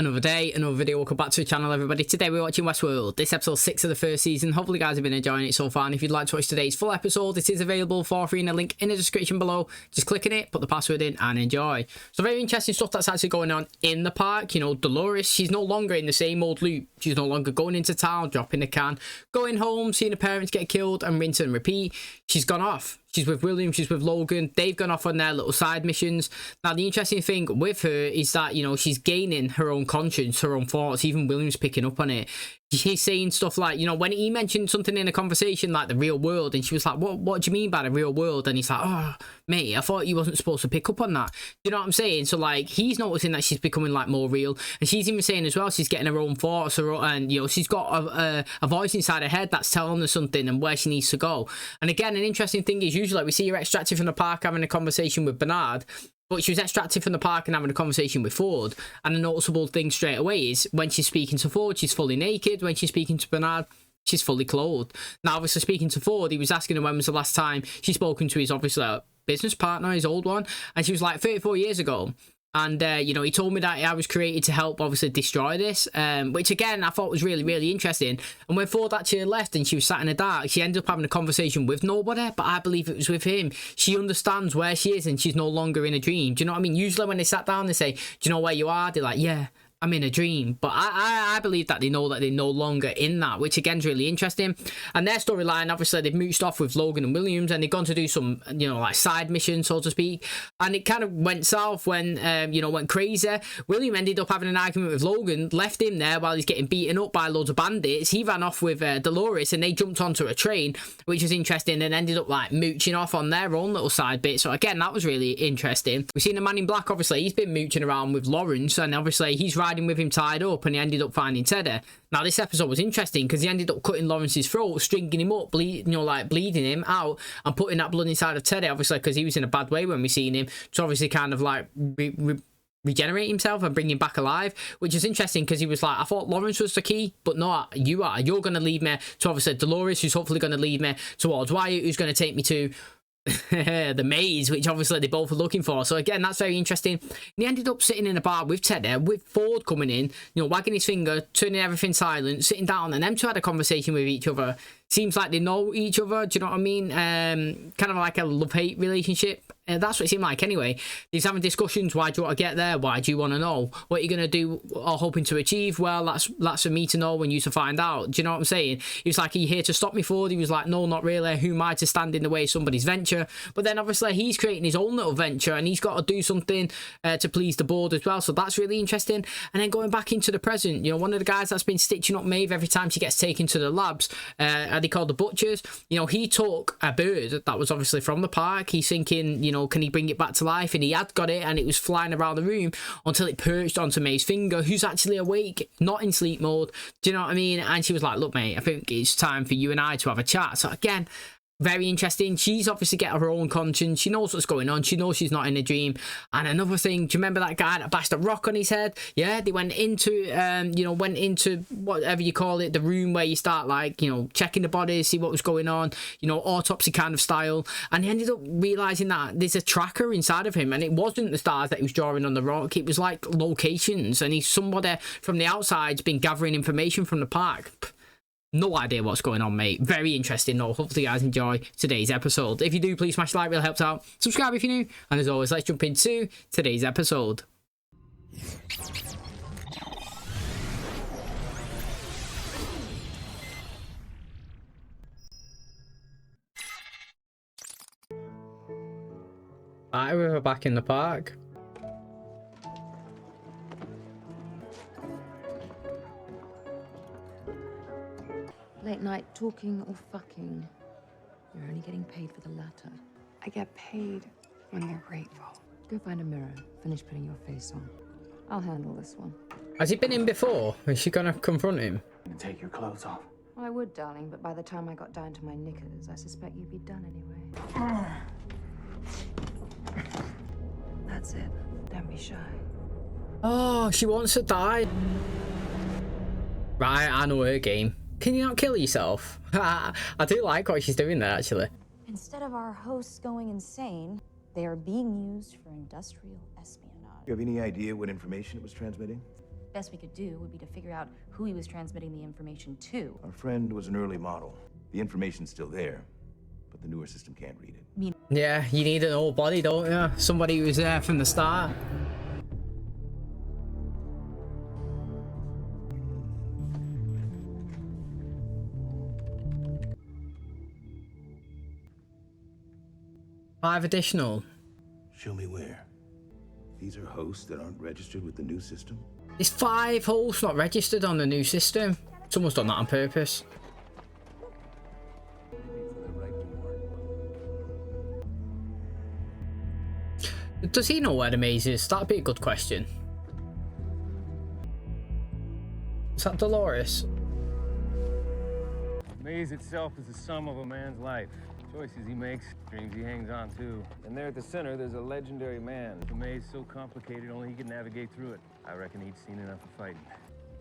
Another day, another video. Welcome back to the channel, everybody. Today we're watching Westworld. This episode 6 of the first season. Hopefully you guys have been enjoying it so far, and if you'd like to watch today's full episode, it is available for free in a link in the description below. Just click on it, put the password in, and enjoy. So very interesting stuff that's actually going on in the park. You know, Dolores, she's no longer in the same old loop. She's no longer going into town, dropping a can, going home, seeing her parents get killed, and rinse and repeat. She's gone off. She's with William, she's with Logan. They've gone off on their little side missions. Now, the interesting thing with her is that, you know, she's gaining her own conscience, her own thoughts. Even William's picking up on it. He's saying stuff like, you know, when he mentioned something in a conversation like the real world, and she was like, what do you mean by the real world? And he's like, oh, mate, I thought you wasn't supposed to pick up on that. You know what I'm saying? So, like, he's noticing that she's becoming, like, more real. And she's even saying as well, she's getting her own thoughts, and, you know, she's got a voice inside her head that's telling her something and where she needs to go. And again, an interesting thing is usually, like, we see her extracted from the park having a conversation with Bernard, but she was extracted from the park and having a conversation with Ford. And a noticeable thing straight away is when she's speaking to Ford, she's fully naked. When she's speaking to Bernard, she's fully clothed. Now, obviously, speaking to Ford, he was asking her when was the last time she'd spoken to his, obviously, business partner, his old one. And she was like, 34 years ago. And, you know, he told me that I was created to help, obviously, destroy this, which, again, I thought was really, really interesting. And when Ford actually left and she was sat in the dark, she ended up having a conversation with nobody, but I believe it was with him. She understands where she is and she's no longer in a dream. Do you know what I mean? Usually when they sat down, they say, do you know where you are? They're like, yeah, I'm in a dream. But I believe that they know that they're no longer in that, which again is really interesting. And their storyline, obviously, they've mooched off with Logan and Williams, and they've gone to do some, you know, like side missions, so to speak. And it kind of went south when, you know, went crazy. William ended up having an argument with Logan, left him there while he's getting beaten up by loads of bandits. He ran off with Dolores, and they jumped onto a train, which was interesting, and ended up like mooching off on their own little side bit. So again, that was really interesting. We've seen the man in black, obviously, he's been mooching around with Lawrence, and obviously he's riding with him tied up, and he ended up finding Teddy. Now, this episode was interesting because he ended up cutting Lawrence's throat, stringing him up, you know, like bleeding him out, and putting that blood inside of Teddy, obviously, because he was in a bad way when we seen him, to obviously kind of like regenerate himself and bring him back alive, which is interesting because he was like, I thought Lawrence was the key, but no, you're going to lead me to, obviously, Dolores, who's hopefully going to lead me towards Wyatt, who's going to take me to the maze, which obviously they both were looking for. So again, that's very interesting. And he ended up sitting in a bar with Teddy, with Ford coming in, you know, wagging his finger, turning everything silent, sitting down, and them two had a conversation with each other. Seems like they know each other, do you know what I mean? Kind of like a love-hate relationship. That's what it seemed like anyway. He's having discussions. Why do you want to get there? Why do you want to know? What are you going to do or hoping to achieve? Well, that's for me to know and you to find out. Do you know what I'm saying? He was like, are you here to stop me, Ford? He was like, no, not really. Who am I to stand in the way of somebody's venture? But then obviously he's creating his own little venture, and he's got to do something to please the board as well. So that's really interesting. And then going back into the present, you know, one of the guys that's been stitching up Maeve every time she gets taken to the labs, are they called the Butchers? You know, he took a bird that was obviously from the park. He's thinking, you know, can he bring it back to life? And he had got it, and it was flying around the room until it perched onto Maeve's finger, who's actually awake, not in sleep mode. Do you know what I mean? And she was like, look, mate, I think it's time for you and I to have a chat. So again, very interesting. She's obviously got her own conscience. She knows what's going on. She knows she's not in a dream. And another thing, do you remember that guy that bashed a rock on his head? Yeah, they went into, you know, whatever you call it, the room where you start, like, you know, checking the bodies, see what was going on, you know, autopsy kind of style. And he ended up realizing that there's a tracker inside of him, and it wasn't the stars that he was drawing on the rock. It was like locations, and he's somebody from the outside's been gathering information from the park. No idea what's going on, mate. Very interesting, though. Hopefully you guys enjoy today's episode. If you do, please smash the like, really helps out. Subscribe if you're new. And as always, let's jump into today's episode. Alright, we're back in the park. Late night talking or fucking. You're only getting paid for the latter. I get paid when they're grateful. Go find a mirror. Finish putting your face on. I'll handle this one. Has he been in before? Is she gonna confront him? Take your clothes off. Well, I would, darling, but by the time I got down to my knickers, I suspect you'd be done anyway. That's it. Don't be shy. Oh, she wants to die. Right, I know her game. Can you not kill yourself? I do like what she's doing there, actually. Instead of our hosts going insane, they are being used for industrial espionage. You have any idea what information it was transmitting? Best we could do would be to figure out who he was transmitting the information to. Our friend was an early model. The information's still there, but the newer system can't read it. Yeah, you need an old body, don't you? Somebody who was there from the start. Five additional. Show me where. These are hosts that aren't registered with the new system? There's 5 hosts not registered on the new system. Someone's done that on purpose. Does he know where the maze is? That'd be a good question. Is that Dolores? The maze itself is the sum of a man's life. Choices he makes, dreams he hangs on to. And there at the center, there's a legendary man. The maze so complicated, only he can navigate through it. I reckon he'd seen enough of fighting.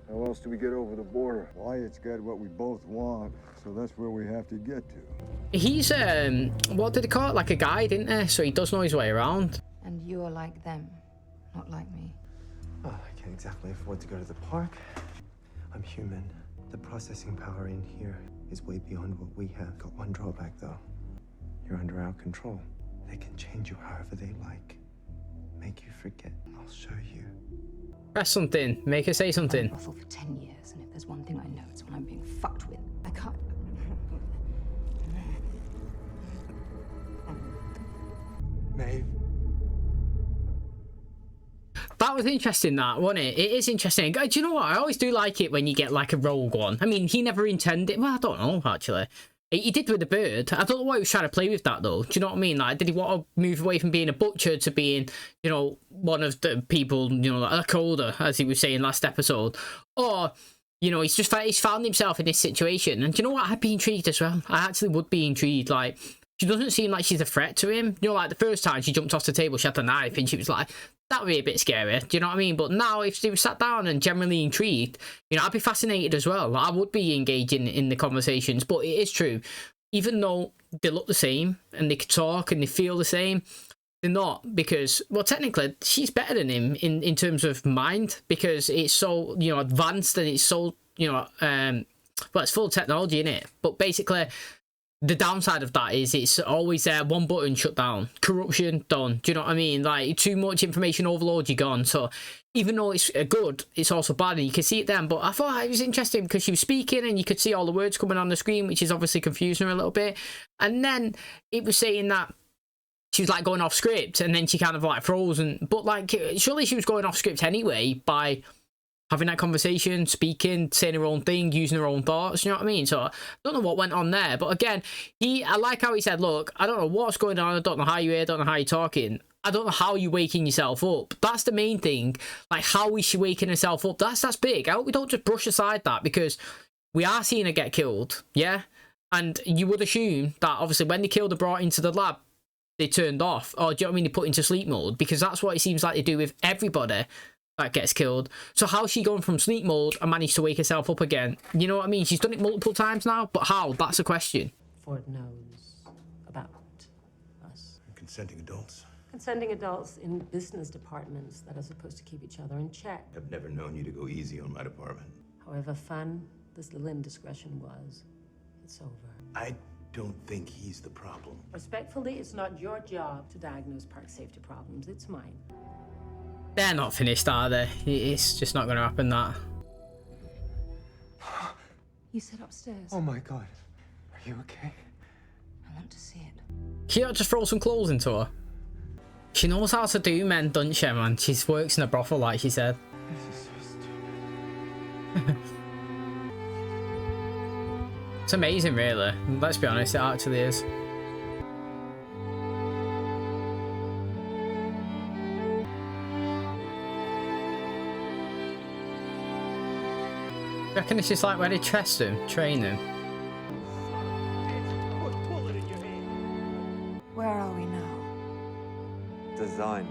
How else do we get over the border? Wyatt's got what we both want, so that's where we have to get to. He's, what did they call it? Like a guy, didn't they? So he does know his way around. And you're like them, not like me. Oh, I can't exactly afford to go to the park. I'm human. The processing power in here is way beyond what we have. Got one drawback, though. You're under our control. They can change you however they like. Make you forget. I'll show you. Press something. Make her say something. I've been for 10 years, and if there's one thing I know, it's when I'm being fucked with. I can't. Maeve. That was interesting, that, wasn't it? It is interesting. Do you know what? I always do like it when you get like a rogue one. I mean, he never intended. Well, I don't know, actually. He did with the bird. I don't know why he was trying to play with that, though. Do you know what I mean? Like, did he want to move away from being a butcher to being, you know, one of the people, you know, like a coder, as he was saying last episode? Or, you know, he's found himself in this situation. And do you know what? I'd be intrigued as well. I actually would be intrigued. Like, she doesn't seem like she's a threat to him. You know, like the first time she jumped off the table, she had the knife, and she was like, that would be a bit scary. Do you know what I mean? But now, if she was sat down and generally intrigued, you know, I'd be fascinated as well. I would be engaging in the conversations. But it is true. Even though they look the same and they can talk and they feel the same, they're not, because, well, technically she's better than him in terms of mind, because it's so, you know, advanced, and it's so, you know, well, it's full of technology in it. But basically, the downside of that is it's always there, one button, shut down, corruption, done. Do you know what I mean? Like, too much information overload, you're gone. So even though it's good, it's also bad, and you can see it then. But I thought it was interesting because she was speaking and you could see all the words coming on the screen, which is obviously confusing her a little bit. And then it was saying that she was like going off script, and then she kind of like froze. But like, surely she was going off script anyway by having that conversation, speaking, saying her own thing, using her own thoughts, you know what I mean? So I don't know what went on there. But again, I like how he said, look, I don't know what's going on. I don't know how you're here. I don't know how you're talking. I don't know how you're waking yourself up. That's the main thing. Like, how is she waking herself up? That's big. I hope we don't just brush aside that, because we are seeing her get killed, yeah? And you would assume that, obviously, when they killed her, brought into the lab, they turned off. Or, do you know what I mean? They put into sleep mode, because that's what it seems like they do with everybody that gets killed. So how's she going from sleep mode and managed to wake herself up again? You know what I mean? She's done it multiple times now, but how? That's a question. Ford knows about us. Consenting adults. Consenting adults in business departments that are supposed to keep each other in check. I've never known you to go easy on my department. However fun this little indiscretion was, it's over. I don't think he's the problem. Respectfully, it's not your job to diagnose park safety problems. It's mine. They're not finished, are they? It's just not going to happen, that. You sit upstairs. Oh my God. Are you okay? I want to see it. She not just throw some clothes into her? She knows how to do men, doesn't she, man? She works in a brothel, like she said. This is so stupid. It's amazing, really. Let's be honest, it actually is. I reckon this is like where they test him, train him. Where are we now? Design.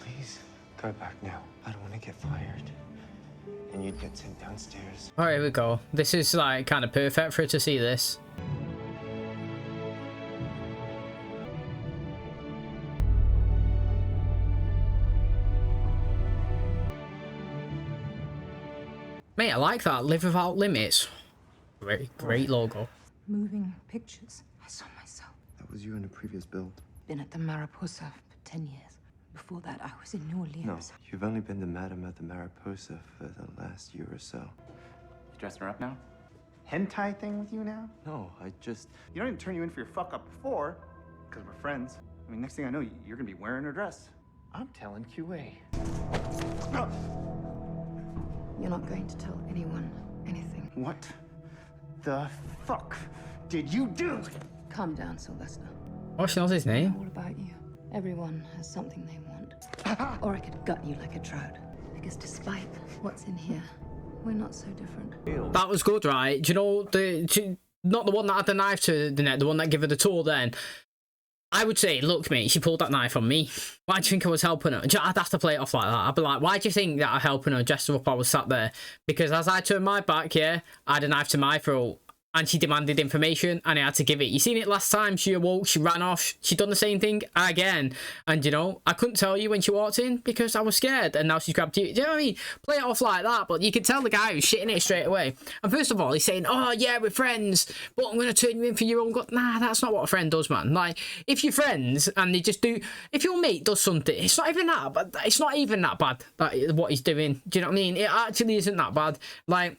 Please go back now. I don't want to get fired. And you'd get sent downstairs. Oh, here we go. This is like kind of perfect for her to see this. Mate, I like that. Live without limits. Great logo. Moving pictures. I saw myself. That was you in a previous build. Been at the Mariposa for 10 years. Before that, I was in New Orleans. No, you've only been the madam at the Mariposa for the last year or so. You dressing her up now? Hentai thing with you now? No, I just... You don't even turn you in for your fuck up before, because we're friends. I mean, next thing I know, you're gonna be wearing her dress. I'm telling QA. You're not going to tell anyone anything. What the fuck did you do? Calm down, Sylvester. Oh, she knows his name. All about you. Everyone has something they want. Or I could gut you like a trout. Because despite what's in here, we're not so different. That was good, right? Do you know, not the one that had the knife to the neck, the one that gave her the tour then. I would say, look, mate, she pulled that knife on me. Why do you think I was helping her? I'd have to play it off like that. I'd be like, why do you think that I'm helping her dressed her up? I was sat there. Because as I turned my back, yeah, I had a knife to my throat. And she demanded information, and I had to give it. You seen it last time? She awoke, she ran off, she done the same thing again. And, you know, I couldn't tell you when she walked in because I was scared, and now she's grabbed you. Do you know what I mean? Play it off like that, but you can tell the guy who's shitting it straight away. And first of all, he's saying, oh, yeah, we're friends, but I'm going to turn you in for your own good. Nah, that's not what a friend does, man. Like, if you're friends, and they just do... If your mate does something, it's not even that, but it's not even that bad, what he's doing. Do you know what I mean? It actually isn't that bad. Like...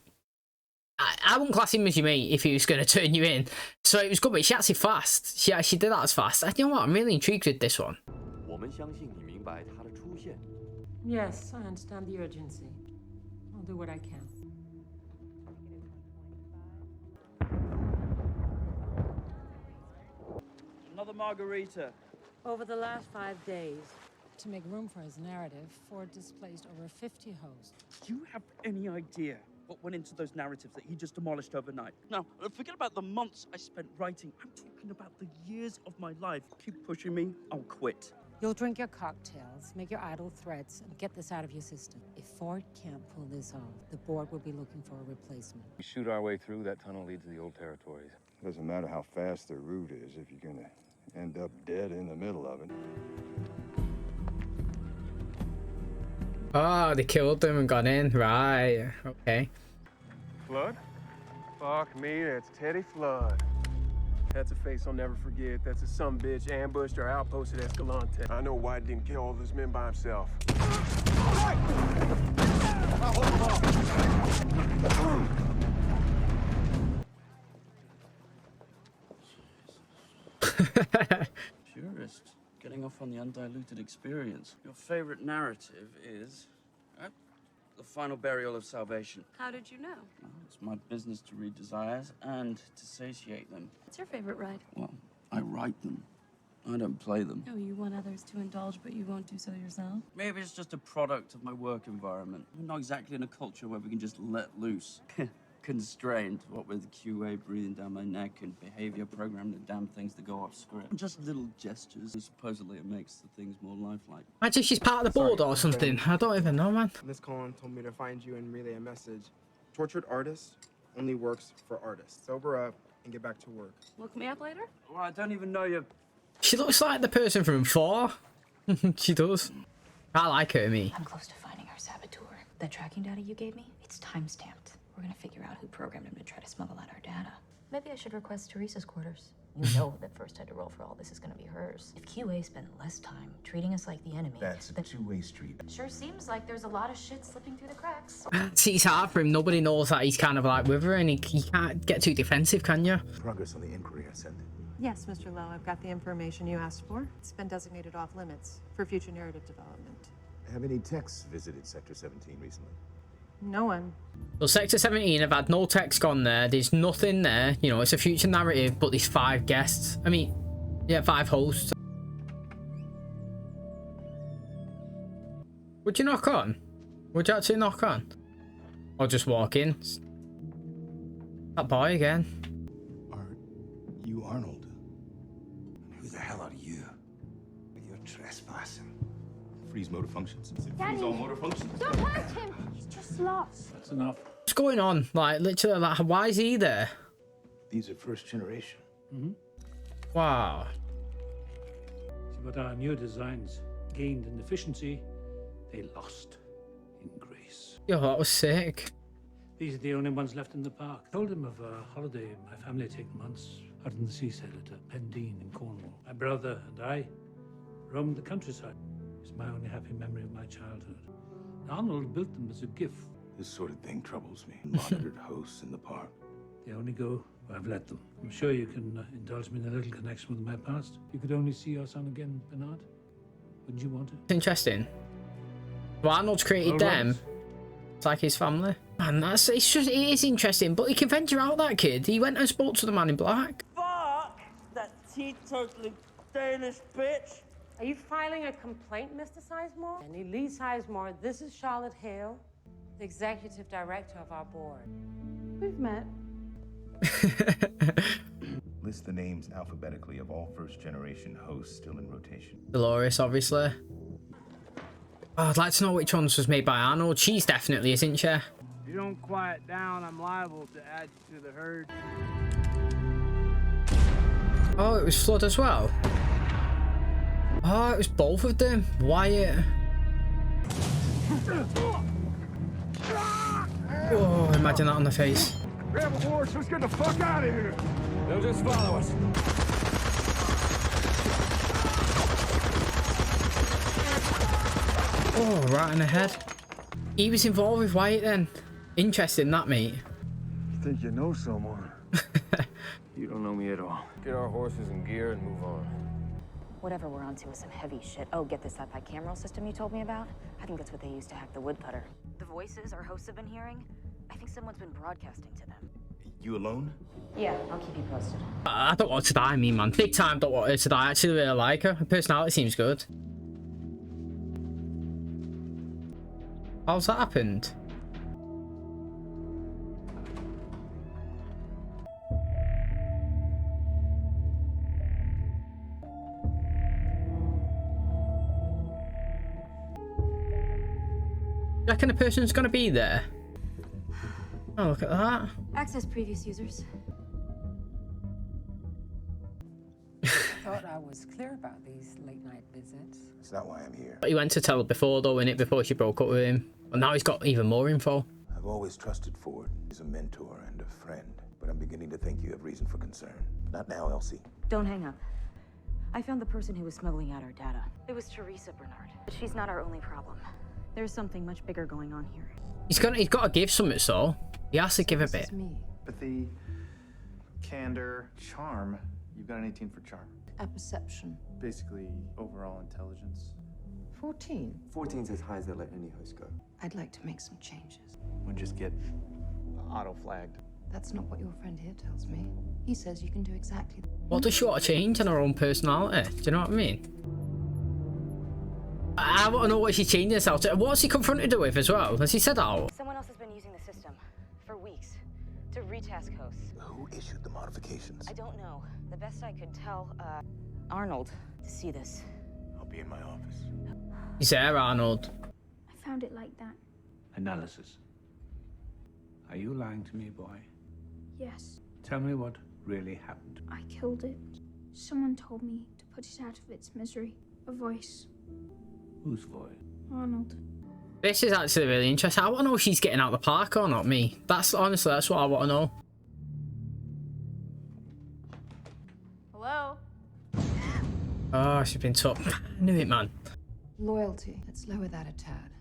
I wouldn't class him as your mate if he was going to turn you in. So it was good, but she actually fast. She actually did that as fast. And you know what? I'm really intrigued with this one. Yes, I understand the urgency. I'll do what I can. Another margarita. Over the last 5 days, to make room for his narrative, Ford displaced over 50 hosts. Do you have any idea what went into those narratives that he just demolished overnight? Now, forget about the months I spent writing. I'm talking about the years of my life. Keep pushing me, I'll quit. You'll drink your cocktails, make your idle threats, and get this out of your system. If Ford can't pull this off, the board will be looking for a replacement. We shoot our way through, that tunnel leads to the old territories. Doesn't matter how fast the route is if you're gonna end up dead in the middle of it. Oh, they killed them and got in. Right. Okay. Flood? Fuck me, that's Teddy Flood. That's a face I'll never forget. That's a sumbitch ambushed our outpost at Escalante. I know White didn't kill all those men by himself. Purist, getting off on the undiluted experience. Your favorite narrative is the final burial of salvation. How did you know? Well, it's my business to read desires and to satiate them. What's your favorite ride? Well, I write them. I don't play them. Oh, you want others to indulge, but you won't do so yourself? Maybe it's just a product of my work environment. We're not exactly in a culture where we can just let loose. Constrained, what with QA breathing down my neck and behavior programming the damn things to go off script. Just little gestures, and supposedly it makes the things more lifelike. Imagine she's part of the board or something. I don't even know, man. This column told me to find you and relay a message. Tortured artist only works for artists. Sober up and get back to work. Look me up later? Well, I don't even know you. She looks like the person from 4. She does. I like her, me. I'm close to finding our saboteur. The tracking data you gave me, it's time-stamped. We're gonna figure out who programmed him to try to smuggle out our data. Maybe I should request Teresa's quarters. You know that first head to roll for all this is gonna be hers. If QA spent less time treating us like the enemy... That's a two-way street. Sure seems like there's a lot of shit slipping through the cracks. See, it's hard for him. Nobody knows that he's kind of like with her, and he can't get too defensive, can you? Progress on the inquiry I sent. Yes, Mr. Lowe, I've got the information you asked for. It's been designated off limits for future narrative development. Have any techs visited Sector 17 recently? No one. So Sector 17, I've had no text gone there. There's nothing there. You know, it's a future narrative, but there's 5 guests. I mean, yeah, 5 hosts. Would you knock on? Would you actually knock on? Or just walk in? That boy again. Are you Arnold? Who the hell are you? You're trespassing. Freeze motor functions. Freeze all motor functions. Don't hurt him! He's just lost. That's enough. What's going on? Like, literally, like, why is he there? These are first generation. Wow. See, what our new designs gained in efficiency, they lost in grace. Yo, that was sick. These are the only ones left in the park. Told him of a holiday my family had taken once out in the seaside at Pendine in Cornwall. My brother and I roamed the countryside. It's my only happy memory of my childhood. Arnold built them as a gift. This sort of thing troubles me. Monitored hosts in the park. They only go where I've let them. I'm sure you can indulge me in a little connection with my past. If you could only see your son again, Bernard, wouldn't you want it? It's interesting. Well, Arnold's created them. It's like his family. Man, it is interesting, but he can venture out, that kid. He went and spoke to the man in black. Fuck that teetotaling Danish bitch. Are you filing a complaint, Mr. Sizemore? Annie Lee Sizemore, this is Charlotte Hale, the executive director of our board. We've met. List the names alphabetically of all first-generation hosts still in rotation. Dolores, obviously. Oh, I'd like to know which ones was made by Arnold. She's definitely, isn't she? If you don't quiet down, I'm liable to add you to the herd. Oh, it was Flood as well. Oh, it was both of them. Wyatt. Oh, imagine that on the face. Grab a horse, let's get the fuck out of here. They'll just follow us. Oh, right in the head. He was involved with Wyatt then. Interesting, that, mate. You think you know someone? You don't know me at all. Get our horses in gear and move on. Whatever we're onto is some heavy shit. Oh, get this sci-fi camera system you told me about? I think that's what they used to hack the woodcutter. The voices our hosts have been hearing, I think someone's been broadcasting to them. You alone? Yeah, I'll keep you posted. I don't want her to die, me, man. Big time don't want her to die. I actually really like her. Her personality seems good. How's that happened? Do you reckon the person's gonna be there? Oh, look at that. Access previous users. I thought I was clear about these late-night visits. That's not why I'm here. He went to tell her before, though, innit? Before she broke up with him. And now he's got even more info. I've always trusted Ford. He's a mentor and a friend. But I'm beginning to think you have reason for concern. Not now, Elsie. Don't hang up. I found the person who was smuggling out our data. It was Teresa Bernard. But she's not our only problem. There's something much bigger going on here. He's got to give something, so he has to give a bit. Empathy, candor, charm. You've got an 18 for charm. Perception. Basically, overall intelligence. 14. 14's as high as they let any host go. I'd like to make some changes. We'll just get auto-flagged. That's not what your friend here tells me. He says you can do exactly that. What does she want to change in her own personality? Do you know what I mean? I want to know what she's changing herself to. What's he confronted her with as well? Has he said out? Someone else has been using the system for weeks to retask hosts. Who issued the modifications? I don't know. The best I could tell, Arnold, to see this. I'll be in my office. He's there, Arnold. I found it like that. Analysis. Are you lying to me, boy? Yes, Tell me what really happened. I killed it. Someone told me to put it out of its misery. A voice. Whose voice? Arnold. This is actually really interesting. I want to know if she's getting out of the park or not, me. That's honestly, that's what I want to know. Hello? Oh, she's been tough. I knew it, man. Loyalty. Let's lower that a tad.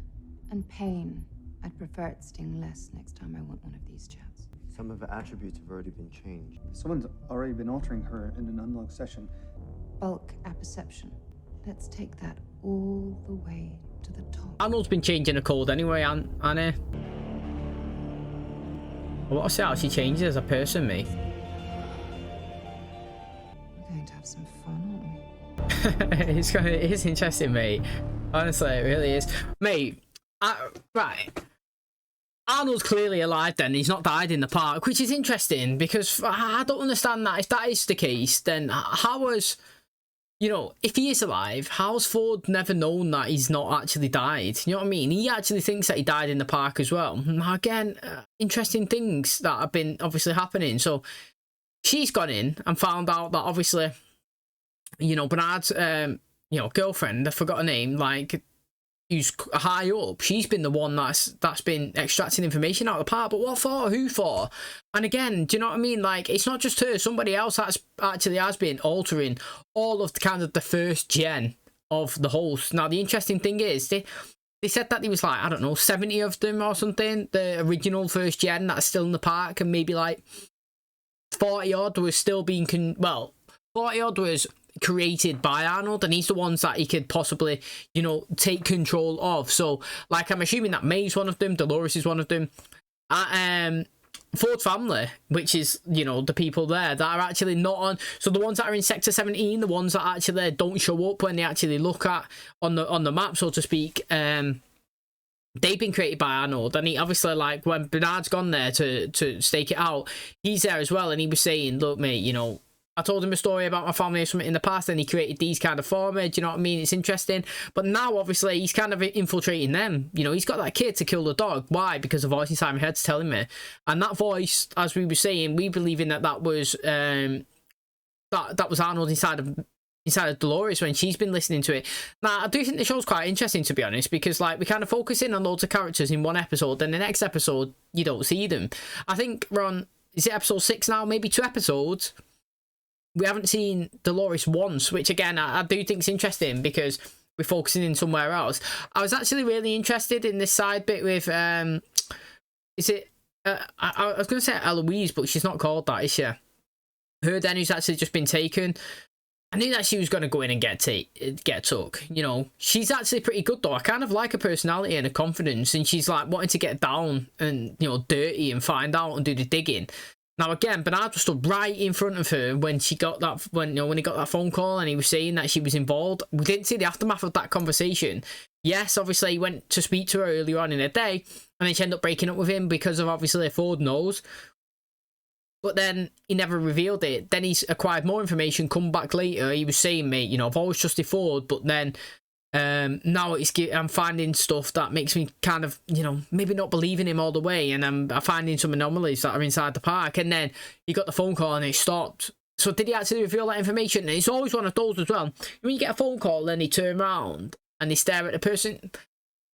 And pain. I'd prefer it sting less next time I want one of these chats. Some of her attributes have already been changed. Someone's already been altering her in an unlocked session. Bulk apperception. Let's take that all the way to the top. Arnold's been changing the code anyway, Annie. I want to see how she changes as a person, me. We're going to have some fun, aren't we? It is interesting, mate. Honestly, it really is. Mate, right. Arnold's clearly alive then. He's not died in the park, which is interesting because I don't understand that. If that is the case, then how has, you know, if he is alive, how's Ford never known that he's not actually died? You know what I mean? He actually thinks that he died in the park as well. Now, again, interesting things that have been obviously happening. So she's gone in and found out that obviously, you know, Bernard's, you know, girlfriend, I forgot her name, like, who's high up, she's been the one that's been extracting information out of the park. But what for? Who for? And again, do you know what I mean? Like, it's not just her. Somebody else that's actually has been altering all of the kind of the first gen of the host. Now, the interesting thing is, they said that there was like, I don't know, 70 of them or something, the original first gen that are still in the park, and maybe like 40 odd was still being 40 odd was created by Arnold, and he's the ones that he could possibly, you know, take control of. So like, I'm assuming that Maeve's one of them, Dolores is one of them, Ford family, which is, you know, the people there that are actually not on, so the ones that are in sector 17, the ones that actually don't show up when they actually look at on the map, so to speak, they've been created by Arnold. And he obviously, like, when Bernard's gone there to stake it out, he's there as well, and he was saying, look mate, you know, I told him a story about my family or something in the past, and he created these kind of for me. Do you know what I mean? It's interesting. But now, obviously, he's kind of infiltrating them. You know, he's got that kid to kill the dog. Why? Because a voice inside my head's telling me. And that voice, as we were saying, we believe in that was that was Arnold inside of Dolores when she's been listening to it. Now, I do think the show's quite interesting, to be honest, because like, we kind of focus in on loads of characters in one episode, then the next episode you don't see them. I think we're on, is it episode 6 now? Maybe 2 episodes. We haven't seen Dolores once, which again, I do think is interesting because we're focusing in somewhere else. I was actually really interested in this side bit with, is it, I was going to say Eloise, but she's not called that, is she? Her then, who's actually just been taken. I knew that she was going to go in and get took. You know, she's actually pretty good though. I kind of like her personality and her confidence, and she's like wanting to get down and, you know, dirty and find out and do the digging. Now again, Bernard was stood right in front of her when she got that, when he got that phone call and he was saying that she was involved. We didn't see the aftermath of that conversation. Yes, obviously he went to speak to her earlier on in the day, and then she ended up breaking up with him because of obviously Ford knows. But then he never revealed it. Then he's acquired more information, come back later. He was saying, mate, you know, I've always trusted Ford, but then now I'm finding stuff that makes me kind of, you know, maybe not believing him all the way, and I'm finding some anomalies that are inside the park. And then he got the phone call and it stopped. So did he actually reveal that information? And it's always one of those as well. When you get a phone call and they turn around and they stare at the person,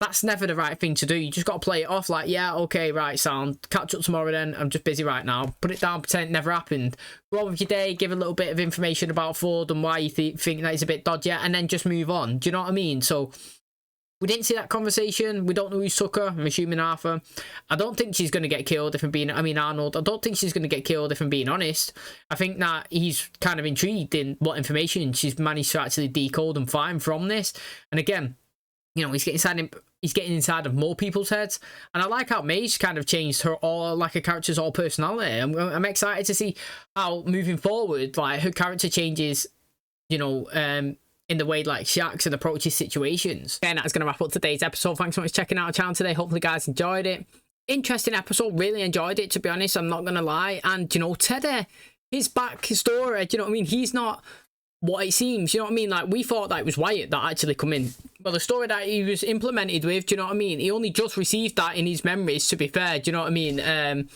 that's never the right thing to do. You just got to play it off like, yeah, okay, right, sound. Catch up tomorrow then. I'm just busy right now. Put it down, pretend it never happened. Go on with your day, give a little bit of information about Ford and why you think that he's a bit dodgy, and then just move on. Do you know what I mean? So we didn't see that conversation. We don't know who's took her. I'm assuming Arthur. I don't think she's going to get killed if I'm being... Arnold. I don't think she's going to get killed if I'm being honest. I think that he's kind of intrigued in what information she's managed to actually decode and find from this. And again, you know, he's getting inside of more people's heads, and I like how Maeve's kind of changed her her character's all personality. I'm excited to see how moving forward, like, her character changes, you know, in the way like she acts and approaches situations. And that's gonna wrap up today's episode. Thanks so much for checking out our channel today. Hopefully you guys enjoyed it. Interesting episode, really enjoyed it, to be honest, I'm not gonna lie. And you know, Teddy, his backstory, do you know what I mean, he's not what it seems, you know what I mean? Like, we thought that it was Wyatt that actually come in. Well, the story that he was implemented with, do you know what I mean? He only just received that in his memories, to be fair, do you know what I mean?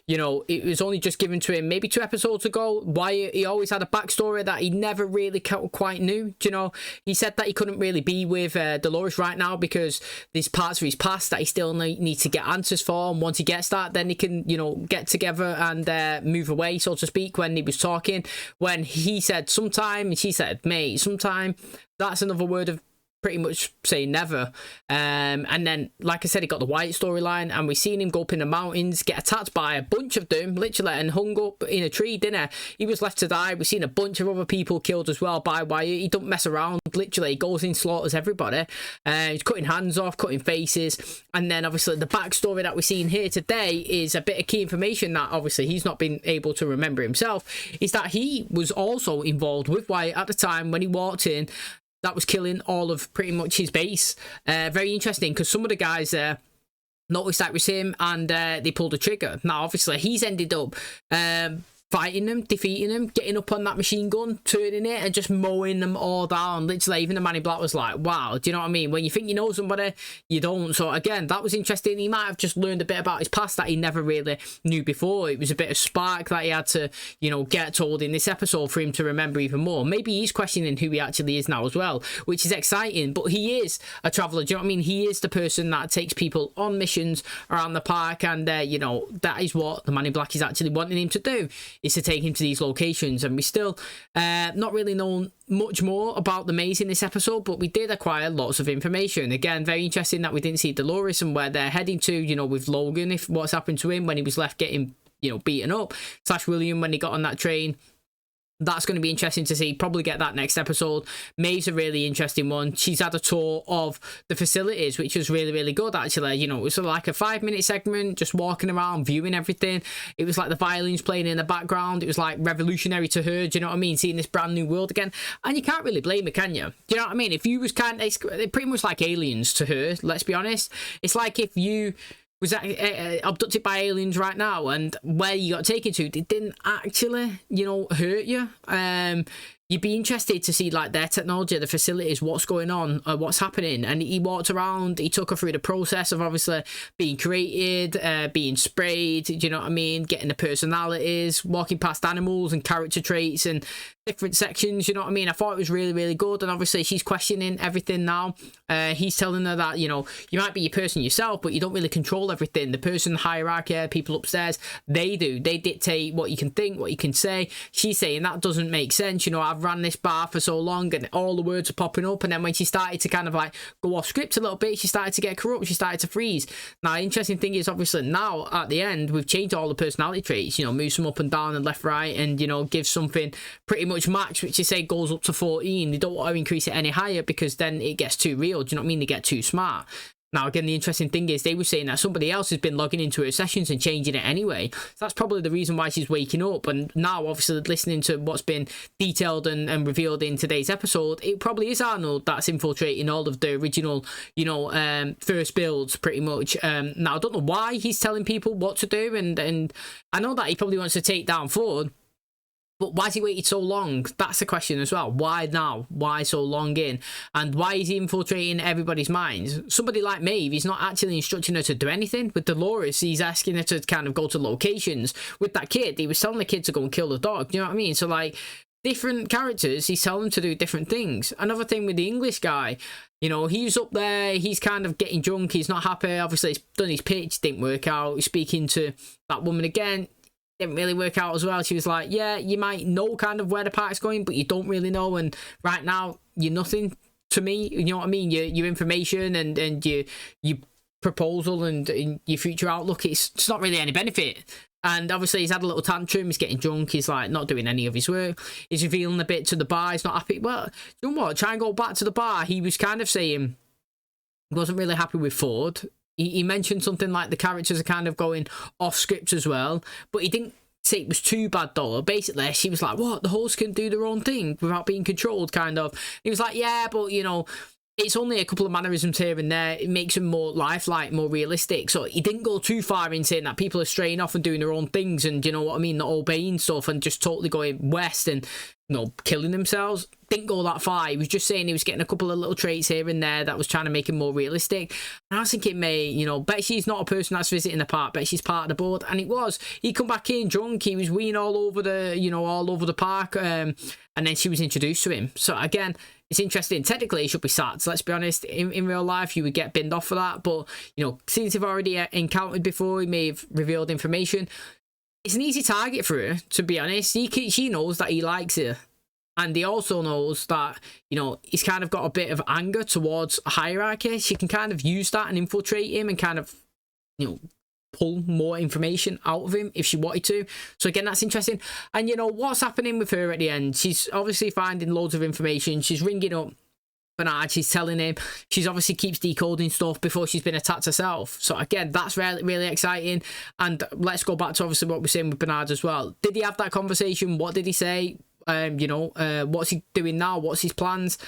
You know, it was only just given to him maybe 2 episodes ago. Wyatt, he always had a backstory that he never really quite knew, do you know? He said that he couldn't really be with Dolores right now because there's parts of his past that he still needs to get answers for, and once he gets that, then he can, you know, get together and move away, so to speak. When he was talking, when he said sometime, and she said, mate, sometime, that's another word of pretty much saying never. And then, like I said, he got the Wyatt storyline, and we seen him go up in the mountains, get attacked by a bunch of them, literally, and hung up in a tree, didn't he? He was left to die. We've seen a bunch of other people killed as well by Wyatt. He don't mess around, literally. He goes in, slaughters everybody. He's cutting hands off, cutting faces. And then, obviously, the backstory that we're seeing here today is a bit of key information that, obviously, he's not been able to remember himself, is that he was also involved with Wyatt at the time when he walked in. That was killing all of pretty much his base. Very interesting, because some of the guys there noticed that was him, and they pulled the trigger. Now, obviously, he's ended up fighting them, defeating them, getting up on that machine gun, turning it, and just mowing them all down. Literally, even the man in black was like, wow, do you know what I mean? When you think you know somebody, you don't. So again, that was interesting. He might have just learned a bit about his past that he never really knew before. It was a bit of spark that he had to, you know, get told in this episode for him to remember even more. Maybe he's questioning who he actually is now as well, which is exciting. But he is a traveller, do you know what I mean? He is the person that takes people on missions around the park, and you know, that is what the man in black is actually wanting him to do, is to take him to these locations. And we still not really know much more about the maze in this episode, but we did acquire lots of information. Again, very interesting that we didn't see Dolores and where they're heading to, you know, with Logan, if what's happened to him when he was left getting, you know, beaten up, / William when he got on that train. That's going to be interesting to see. Probably get that next episode. Maeve's a really interesting one. She's had a tour of the facilities, which was really, really good, actually. You know, it was like a 5-minute segment, just walking around, viewing everything. It was like the violins playing in the background. It was like revolutionary to her, do you know what I mean? Seeing this brand new world again. And you can't really blame her, can you? Do you know what I mean? If you was it's pretty much like Aliens to her, let's be honest. It's like if you was abducted by aliens right now, and where you got taken to, they didn't actually, you know, hurt you. You'd be interested to see like their technology, the facilities, what's going on, what's happening. And he walked around, he took her through the process of obviously being created, being sprayed, do you know what I mean, getting the personalities, walking past animals and character traits and different sections, you know what I mean. I thought it was really, really good. And obviously she's questioning everything now. He's telling her that, you know, you might be your person yourself, but you don't really control everything. The person hierarchy, people upstairs, they do. They dictate what you can think, what you can say. She's saying that doesn't make sense. You know, I've ran this bar for so long and all the words are popping up. And then when she started to kind of like go off script a little bit, she started to get corrupt. She started to freeze. Now, the interesting thing is obviously now at the end, we've changed all the personality traits, you know, moves them up and down and left, right, and, you know, gives something pretty much match, which you say goes up to 14. They don't want to increase it any higher because then it gets too real. Do you know what I mean? They get too smart. Now, again, the interesting thing is they were saying that somebody else has been logging into her sessions and changing it anyway. So that's probably the reason why she's waking up. And now, obviously, listening to what's been detailed and revealed in today's episode, it probably is Arnold that's infiltrating all of the original, you know, first builds, pretty much. Now, I don't know why he's telling people what to do. And I know that he probably wants to take down Ford. But why has he waited so long? That's the question as well. Why now? Why so long in? And why is he infiltrating everybody's minds? Somebody like Maeve, he's not actually instructing her to do anything. With Dolores, he's asking her to kind of go to locations. With that kid, he was telling the kid to go and kill the dog. You know what I mean? So, like, different characters, he's telling them to do different things. Another thing with the English guy, you know, he's up there, he's kind of getting drunk, he's not happy. Obviously, he's done his pitch, didn't work out. He's speaking to that woman again. Didn't really work out as well. She was like, yeah, you might know kind of where the park's going, but you don't really know, and right now you're nothing to me, you know what I mean? Your information and your proposal and your future outlook, it's not really any benefit. And obviously he's had a little tantrum, he's getting drunk, he's like not doing any of his work, he's revealing a bit to the bar, he's not happy. Well, you know what, try and go back to the bar. He was kind of saying he wasn't really happy with Ford. He mentioned something like the characters are kind of going off script as well, but he didn't say it was too bad though. Basically, she was like, what, the hosts can do their own thing without being controlled, kind of. He was like, yeah, but, you know, it's only a couple of mannerisms here and there. It makes them more lifelike, more realistic. So he didn't go too far in saying that people are straying off and doing their own things and, you know what I mean, not obeying stuff and just totally going west and, you know, killing themselves. Didn't go that far. He was just saying he was getting a couple of little traits here and there that was trying to make him more realistic. And I was thinking, you know, bet she's not a person that's visiting the park, bet she's part of the board. And it was. He come back in drunk, he was weeing all over the, you know, all over the park, and then she was introduced to him. So again, it's interesting. Technically, he should be sacked. Let's be honest. In real life, you would get binned off for that. But, you know, since they've already encountered before, he may have revealed information. It's an easy target for her, to be honest. She knows that he likes her. And he also knows that, you know, he's kind of got a bit of anger towards a hierarchy. She can kind of use that and infiltrate him and kind of, you know, pull more information out of him if she wanted to. So again, that's interesting. And, you know, what's happening with her at the end? She's obviously finding loads of information. She's ringing up Bernard, she's telling him. She's obviously keeps decoding stuff before she's been attacked herself. So again, that's really, really exciting. And let's go back to obviously what we're saying with Bernard as well. Did he have that conversation? What did he say? You know, what's he doing now? What's his plans?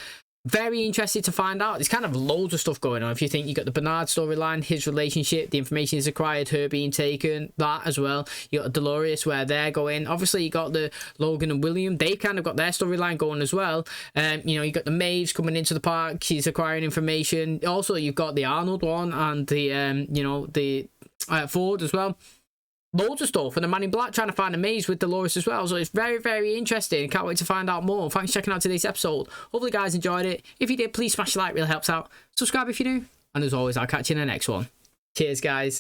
very interested to find out. There's kind of loads of stuff going on. If you think you got the Bernard storyline, his relationship, the information he's acquired, her being taken, that as well. You got Dolores, where they're going. Obviously, you got the Logan and William. They've kind of got their storyline going as well. You know, you got the Maeves coming into the park. She's acquiring information. Also, you've got the Arnold one and the you know, the Ford as well. Loads of stuff, and the Man in Black trying to find a maze with Dolores as well. So it's very, very interesting. Can't wait to find out more. Thanks for checking out today's episode. Hopefully you guys enjoyed it. If you did, please smash the like, really helps out. Subscribe if you're new, and as always, I'll catch you in the next one. Cheers, guys.